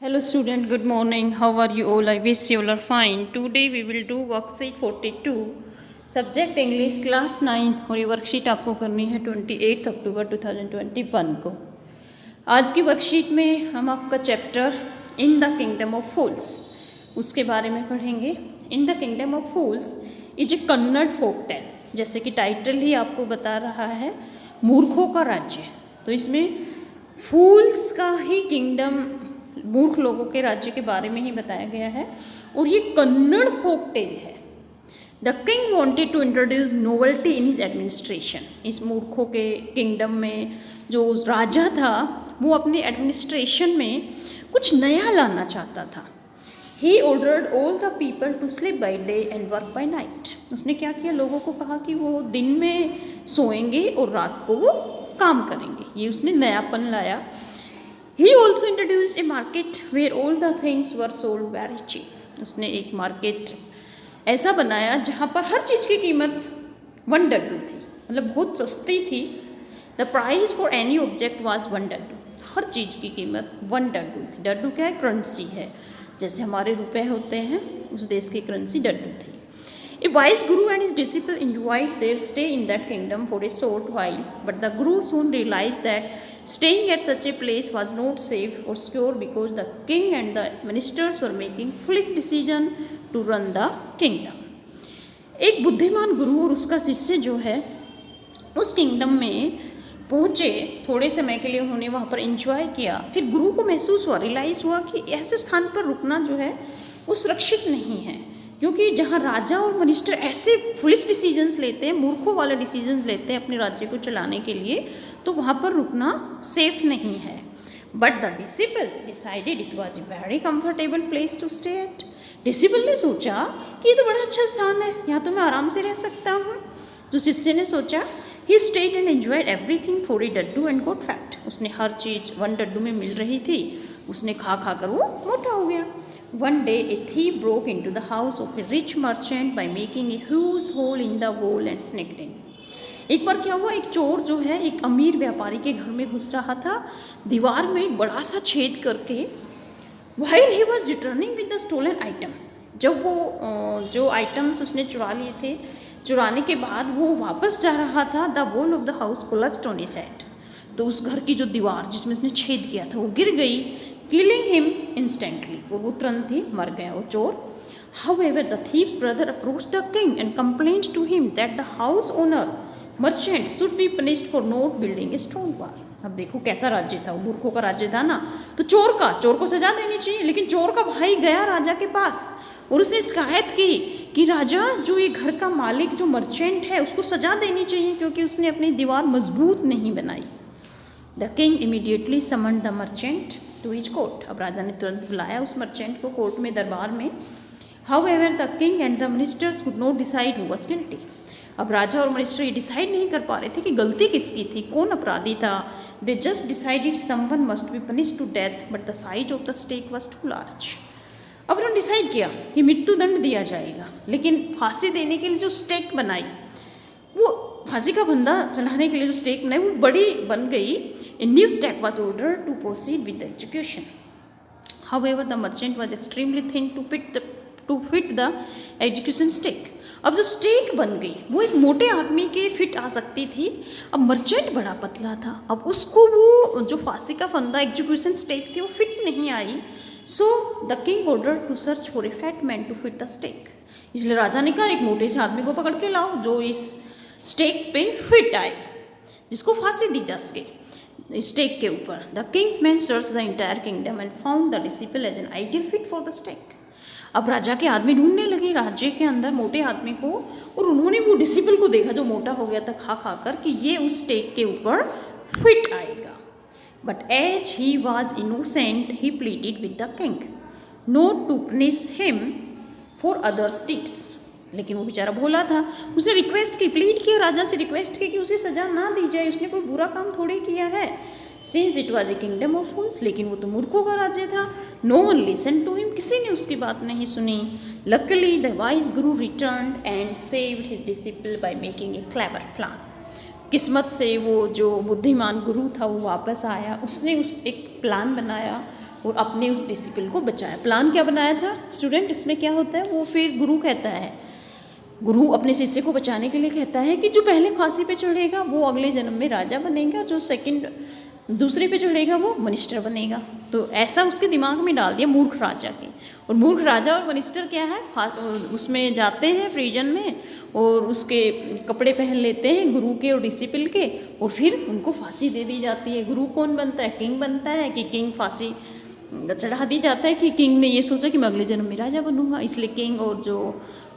Hello student, good morning. How are you all? I wish you all are fine. Today we will do worksheet 42, subject English class 9 और ये worksheet आपको करनी है 28 अक्टूबर 2021 को। आज की वर्कशीट में हम आपका chapter in the kingdom of fools उसके बारे में पढ़ेंगे। In the kingdom of fools is a Kannada folk tale, जैसे कि टाइटल ही आपको बता रहा है मूर्खों का राज्य। तो इसमें फूल्स का ही किंगडम, मूर्ख लोगों के राज्य के बारे में ही बताया गया है और ये कन्नड़ फोक टेल है। The king wanted to introduce novelty in his administration. इस मूर्खों के किंगडम में जो राजा था वो अपने एडमिनिस्ट्रेशन में कुछ नया लाना चाहता था। He ordered all the people to sleep by day and work by night. उसने क्या किया, लोगों को कहा कि वो दिन में सोएंगे और रात को वो काम करेंगे। ये उसने नयापन लाया। He also introduced a market where all the things were sold very cheap. उसने एक मार्केट ऐसा बनाया जहाँ पर हर चीज़ की कीमत 1 डड्डू थी, मतलब बहुत सस्ती थी। The price for any object was 1 डड्डू। हर चीज़ की कीमत 1 डड्डू थी। डड्डू क्या है? करेंसी है, जैसे हमारे रुपए होते हैं, उस देश की करेंसी डड्डू थी। A wise guru and his disciple enjoyed their stay in that kingdom for a short while, but the guru soon realized that staying at such a place was not safe or secure because the king and the ministers were making foolish decision to run the kingdom. एक बुद्धिमान गुरु और उसका शिष्य जो है उस kingdom में पहुँचे। थोड़े समय के लिए उन्होंने वहाँ पर एंजॉय किया। फिर गुरु को महसूस हुआ, रियलाइज़ हुआ कि ऐसे स्थान पर रुकना जो है वो सुरक्षित नहीं है, क्योंकि जहाँ राजा और मिनिस्टर ऐसे फुलिश डिसीजंस लेते हैं, मूर्खों वाले डिसीजंस लेते हैं अपने राज्य को चलाने के लिए, तो वहाँ पर रुकना सेफ नहीं है। But the disciple decided it was a very comfortable place to stay at. Disciple ने सोचा कि ये तो बड़ा अच्छा स्थान है, यहाँ तो मैं आराम से रह सकता हूँ। तो शिष्य ने सोचा, he stayed and enjoyed everything for a डड्डू एंड गॉट फैट। उसने हर चीज़ 1 डड्डू में मिल रही थी, उसने खा खा कर वो मोटा हो गया। One day a thief broke into the house of a rich merchant by making a huge hole in the wall and sneaked in. एक बार क्या हुआ, एक चोर जो है एक अमीर व्यापारी के घर में घुस रहा था, दीवार में एक बड़ा सा छेद करके। While he was returning with the stolen item, जब वो जो आइटम्स उसने चुरा लिए थे, चुराने के बाद वो वापस जा रहा था, the wall of the house collapsed on his head. तो उस घर की जो दीवार जिसमें उसने छेद किया था वो गिर गई, killing him instantly, और वो तुरंत ही मर गया वो चोर। However, the thief's brother approached the king and complained to him that the house owner merchant should be punished for not building a strong wall. अब देखो कैसा राज्य था, वो मूर्खों का राज्य था ना, तो चोर को सजा देनी चाहिए। लेकिन चोर का भाई गया राजा के पास और उसने शिकायत की कि राजा, जो ये घर का मालिक जो मर्चेंट है उसको सजा देनी चाहिए क्योंकि उसने अपनी दीवार मजबूत नहीं बनाई। The king immediately summoned the merchant to his court. अब राजा ने तुरंत बुलाया उस मर्चेंट को कोर्ट में, दरबार में। However the king and the ministers could not decide who was guilty. अब राजा और मिनिस्टर ये डिसाइड नहीं कर पा रहे थे कि गलती किसकी थी, कौन अपराधी था। They just decided someone must be punished to death but the size of the stake was too large. अब उन्होंने डिसाइड किया कि मृत्युदंड दिया जाएगा, लेकिन फांसी देने के लिए जो स्टेक बनाई, वो फांसी का फंदा चढ़ाने के लिए जो स्टेक बनाई वो बड़ी बन गई। A new stake was ordered to proceed with the execution. However, the merchant was extremely thin to fit the execution stake. अब जो स्टेक बन गई वो एक मोटे आदमी के फिट आ सकती थी। अब मर्चेंट बड़ा पतला था, अब उसको वो जो फांसी का फंदा एग्जीक्यूशन स्टेक थी वो फिट नहीं आई। So the king order to search for a fat man to fit the stake. इसलिए राजा ने कहा एक मोटे से आदमी को पकड़ के लाओ जो इस स्टेक पे फिट आए, जिसको फांसी दी जा सके स्टेक के ऊपर। The king's man search the entire kingdom and found the disciple as an ideal fit for the stake. अब राजा के आदमी ढूंढने लगे राज्य के अंदर मोटे आदमी को, और उन्होंने वो डिसिपल को देखा जो मोटा हो गया था खा खा कर, कि ये उस स्टेक के ऊपर फिट आएगा। But as he was innocent he pleaded with the king not to punish him for other sticks. लेकिन वो बेचारा भोला था, उसने रिक्वेस्ट की, प्लीड किया, राजा से रिक्वेस्ट की कि उसे सजा ना दी जाए, उसने कोई बुरा काम थोड़ी किया है। Since it was a kingdom of fools, लेकिन वो तो मूर्खों का राज्य था। No one listen to him, किसी ने उसकी बात नहीं सुनी। Luckily the wise guru returned and saved his disciple by making a clever plan. किस्मत से वो जो बुद्धिमान गुरु था वो वापस आया, उसने उस एक प्लान बनाया और अपने उस डिसिपल को बचाया। प्लान क्या बनाया था स्टूडेंट, इसमें क्या होता है, वो फिर गुरु कहता है, गुरु अपने शिष्य को बचाने के लिए कहता है कि जो पहले फांसी पे चढ़ेगा वो अगले जन्म में राजा बनेगा, जो सेकंड दूसरे पे चढ़ेगा वो मिनिस्टर बनेगा। तो ऐसा उसके दिमाग में डाल दिया मूर्ख राजा के। और मूर्ख राजा और मिनिस्टर क्या है, उसमें जाते हैं प्रिजन में और उसके कपड़े पहन लेते हैं गुरु के और डिसिपल के, और फिर उनको फांसी दे दी जाती है। गुरु कौन बनता है, किंग बनता है कि किंग फांसी चढ़ा दी जाता है कि किंग ने ये सोचा कि मैं अगले जन्म में राजा बनूंगा, इसलिए किंग और जो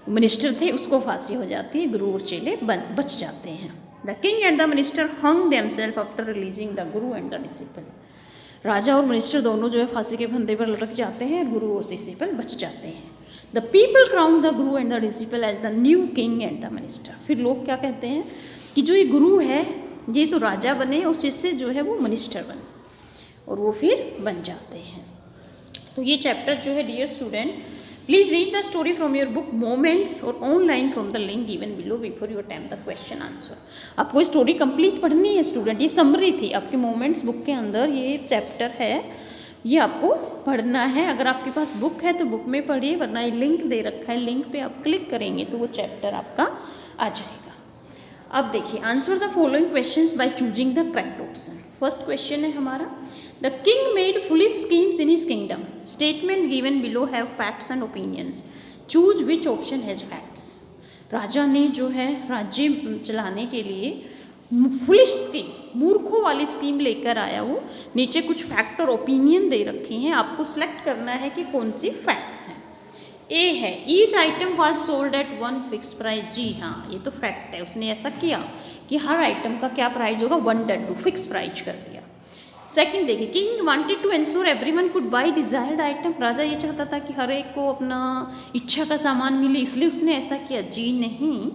मिनिस्टर थे उसको फांसी हो जाती है, गुरु और चेले बच जाते हैं। The king and the minister hung themselves after releasing the guru and the disciple. राजा और मिनिस्टर दोनों जो है फांसी के फंदे पर लटक जाते हैं और गुरु और डिसिपल बच जाते हैं। The people crown the guru and the disciple as the new king and the minister. फिर लोग क्या कहते हैं कि जो ये गुरु है ये तो राजा बने और शिष्य जो है वो मिनिस्टर बने, और वो फिर बन जाते हैं। तो ये चैप्टर जो है dear student, please read the story from your book moments और online from the link given below before you attempt the question answer. आपको स्टोरी कंप्लीट पढ़नी है स्टूडेंट, ये समरी थी आपके मोमेंट्स बुक के अंदर, ये चैप्टर है, ये आपको पढ़ना है। अगर आपके पास बुक है तो बुक में पढ़िए, वरना ये लिंक दे रखा है, लिंक पे आप क्लिक करेंगे तो वो चैप्टर आपका आ जाएगा। अब देखिए, answer the following questions by choosing the correct option. First question है हमारा, the king made foolish schemes in his kingdom, statement given below have facts and opinions, choose which option has facts. राजा ने जो है राज्य चलाने के लिए फुलिश स्कीम, मूर्खों वाली स्कीम लेकर आया वो। नीचे कुछ फैक्ट और ओपिनियन दे रखे हैं, आपको सिलेक्ट करना है कि कौन सी फैक्ट्स हैं। ए है, each item was sold at one fix price. जी हाँ, ये तो फैक्ट है, उसने ऐसा किया कि हर आइटम का क्या प्राइस होगा, 1/2 फिक्स प्राइस कर दिया। सेकंड देखिए, king wanted to ensure everyone could buy desired item. राजा ये चाहता था कि हर एक को अपना इच्छा का सामान मिले, इसलिए उसने ऐसा किया। जी नहीं।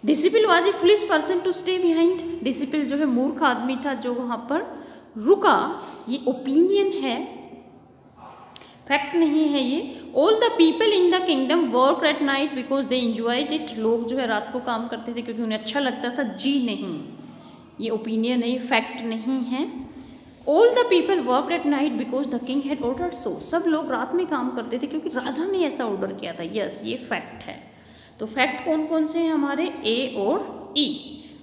Disciple was a foolish person to stay behind. Disciple जो है मूर्ख आदमी था जो वहाँ पर रुका, ये ओपिनियन है, फैक्ट नहीं है ये। All the people in the kingdom work at night because they enjoyed it. लोग जो है रात को काम करते थे क्योंकि उन्हें अच्छा लगता था। जी नहीं, ये ओपिनियन है, फैक्ट नहीं है। All the people work at night because the king had order so. सब लोग रात में काम करते थे क्योंकि राजा ने ऐसा ऑर्डर किया था। यस, ये फैक्ट है। तो फैक्ट कौन कौन से हैं हमारे, ए और ई।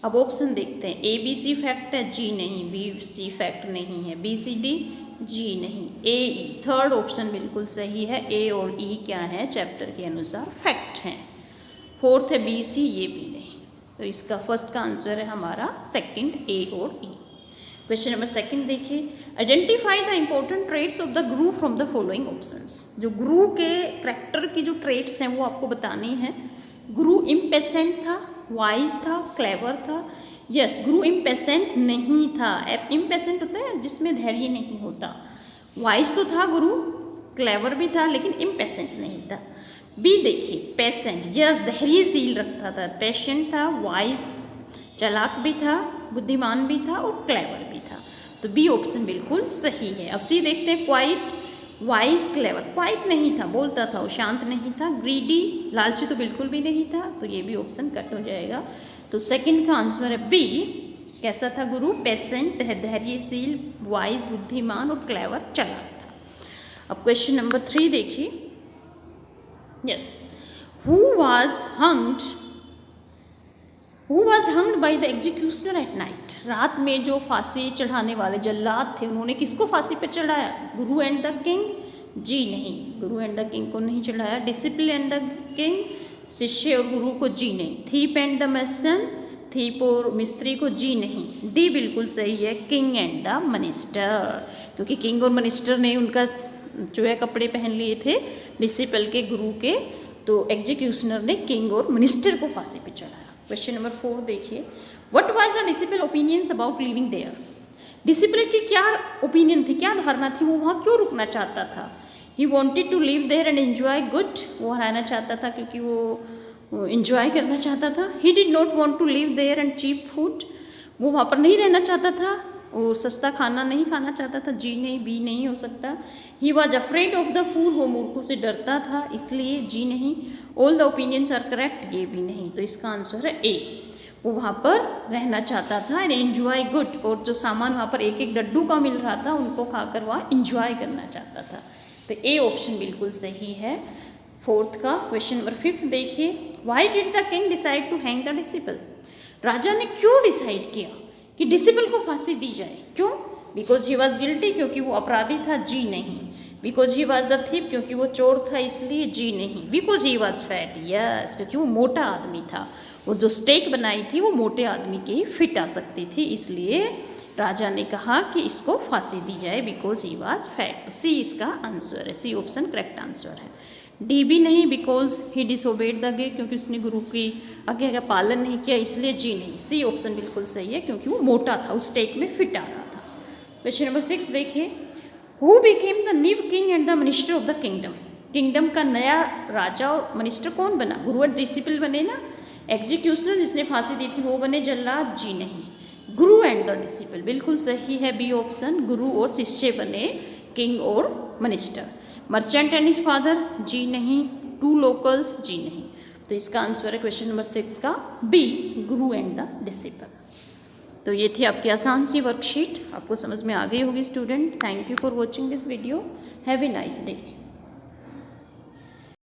अब ऑप्शन देखते हैं, ए बी सी फैक्ट है, जी नहीं। बी सी फैक्ट नहीं है, बी सी डी जी नहीं, ए ई। थर्ड ऑप्शन बिल्कुल सही है, ए और ई क्या है, चैप्टर के अनुसार फैक्ट हैं। फोर्थ है बी सी, ये भी नहीं। तो इसका फर्स्ट का आंसर है हमारा सेकंड, ए और ई। क्वेश्चन नंबर सेकंड देखिए, identify the important traits of the Guru from the following options. जो गुरु के करैक्टर की जो ट्रेट्स हैं वो आपको बतानी है। गुरु इम्पेशेंट था, वाइज था, क्लेवर था। यस, गुरु इम्पेशेंट नहीं था। इम्पेशेंट होता है जिसमें धैर्य नहीं होता। वाइज तो था गुरु, क्लेवर भी था, लेकिन इम्पेशेंट नहीं था। बी देखिए, पेशेंट, यस धैर्यशील रखता था, पेशेंट था, वाइज चालाक भी था, बुद्धिमान भी था और क्लेवर भी था। तो बी ऑप्शन बिल्कुल सही है। अब सी देखते हैं, क्वाइट, वाइज, क्लेवर। क्वाइट नहीं था, बोलता था वो, शांत नहीं था। ग्रीडी, लालची तो बिल्कुल भी नहीं था, तो ये भी ऑप्शन कट हो जाएगा। तो सेकंड का आंसर है बी। कैसा था गुरु, पेशेंट, धैर्यशील, वाइज, बुद्धिमान और क्लेवर, चालाक था। अब क्वेश्चन नंबर 3 देखिए, yes, who was hanged by the executioner at night। रात में जो फांसी चढ़ाने वाले जल्लाद थे उन्होंने किसको फांसी पर चढ़ाया, गुरु एंड द किंग। जी नहीं, गुरु एंड द किंग को नहीं चढ़ाया। डिसिपल एंड द किंग, शिष्य और गुरु को। जी नहीं। Thief and the mason, thief और मिस्त्री को। जी नहीं। डी बिल्कुल सही है, किंग एंड द मिनिस्टर, क्योंकि किंग और मिनिस्टर ने उनका जो है कपड़े पहन लिए थे डिसिपल के, गुरु के, तो एग्जीक्यूशनर ने किंग और मिनिस्टर को फांसी पे चढ़ाया। क्वेश्चन नंबर 4 देखिए, what was the disciple opinions about living there. डिसिपल की क्या ओपिनियन थी, क्या धारणा थी, वो वहाँ क्यों रुकना चाहता था। He wanted to live there and enjoy good, वो रहना चाहता था क्योंकि वो इंजॉय करना चाहता था। He did not want to live there and cheap food, वो वहाँ पर नहीं रहना चाहता था और सस्ता खाना नहीं खाना चाहता था। जी नहीं, बी नहीं हो सकता। He was afraid of the fool, वो मूर्खों से डरता था इसलिए। जी नहीं। All the opinions are correct, ये भी नहीं। तो इसका आंसर है ए। वो वहाँ पर रहना चाहता था एंड एंजॉय गुड, और जो सामान वहाँ पर एक एक डड्डू का मिल रहा था उनको खाकर वह इंजॉय करना चाहता था। तो ए ऑप्शन बिल्कुल सही है फोर्थ का। क्वेश्चन नंबर 5 देखिए, why did the king decide to hang the disciple? राजा ने क्यों डिसाइड किया कि डिसिपल को फांसी दी जाए? क्यों? बिकॉज ही वॉज गिल्टी, क्योंकि वो अपराधी था, जी नहीं। Because he was the thief, क्योंकि वो चोर था इसलिए, जी नहीं। Because he was fat, yes, क्योंकि वो मोटा आदमी था। वो जो स्टेक बनाई थी वो मोटे आदमी के ही फिट आ सकती थी, इसलिए राजा ने कहा कि इसको फांसी दी जाए बिकॉज ही वॉज फैट। सी इसका आंसर है, सी ऑप्शन करेक्ट आंसर है। डी भी नहीं, बिकॉज ही डिसोबेड द गे, क्योंकि उसने गुरु की आज्ञा का पालन नहीं किया, इसलिए जी नहीं। सी ऑप्शन बिल्कुल सही है, क्योंकि वो मोटा था, उस स्टेक में फिट आ रहा था। क्वेश्चन नंबर 6 देखिए, who became the new king and the minister of the kingdom? Kingdom का नया राजा और मिनिस्टर कौन बना? गुरु एंड डिसिपल बने ना। एग्जीक्यूशनर जिसने फांसी दी थी वो बने जल्लाद, जी नहीं। गुरु एंड द डिसिपल बिल्कुल सही है, बी ऑप्शन, गुरु और शिष्य बने किंग और minister. Merchant and his father, जी नहीं। टू लोकल्स, जी नहीं। तो इसका आंसर है क्वेश्चन नंबर 6 का B, Guru and the disciple. तो ये थी आपकी आसान सी वर्कशीट, आपको समझ में आ गई होगी student. Thank you for watching this video, have a nice day.